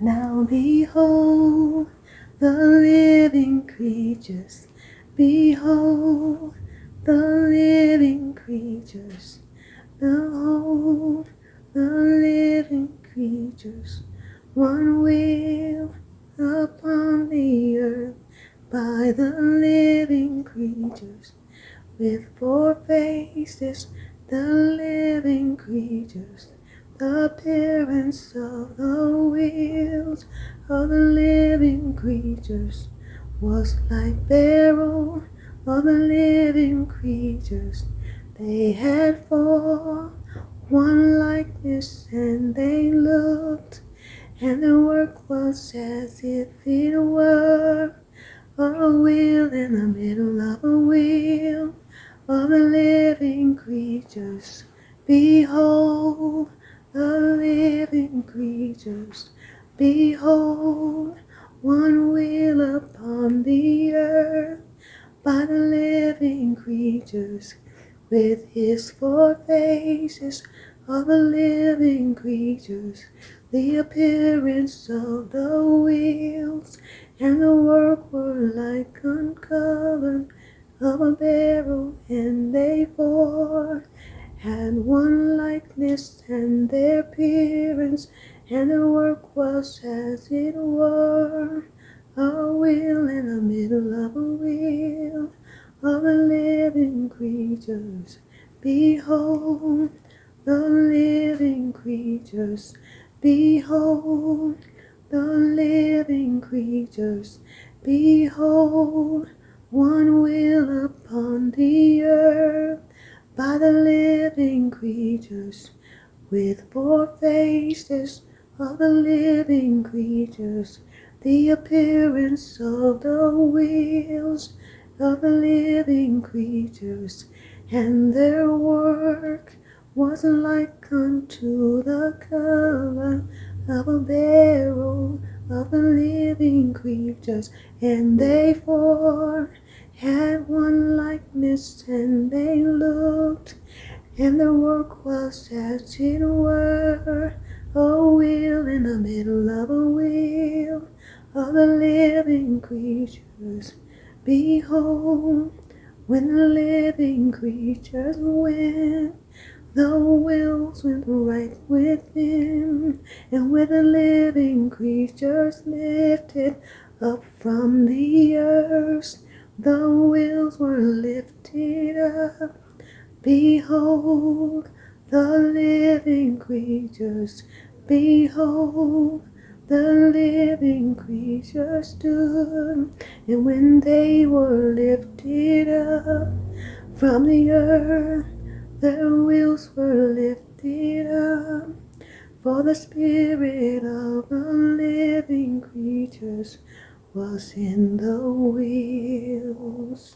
Now behold the living creatures. Behold the living creatures. Behold the living creatures. One wheel upon the earth by the living creatures. With 4 faces, the living creatures. The appearance of the wheels of the living creatures was like beryl of the living creatures. They had 4 one likeness, and they looked, and the work was as if it were a wheel in the middle of a wheel of the living creatures. Behold the living creatures. Behold one wheel upon the earth by the living creatures, with his 4 faces of the living creatures. The appearance of the wheels and the work were like uncovered of a beryl, and they 4 had one likeness, and their appearance and the work was as it were a wheel in the middle of a wheel of the living creatures. Behold the living creatures. Behold the living creatures. Behold one wheel upon the earth by the living creatures, with 4 faces of the living creatures. The appearance of the wheels of the living creatures, and their work was like unto the cover of a beryl of the living creatures. And they 4 had one likeness, and they looked, and the work was as it were a wheel in the middle of a wheel of the living creatures. Behold, when the living creatures went, the wheels went right with him, and when the living creatures lifted up from the earth, the wheels were lifted up. Behold the living creatures. Behold the living creatures stood, and when they were lifted up from the earth, their wheels were lifted up. For the spirit of the living creatures was in the wheels.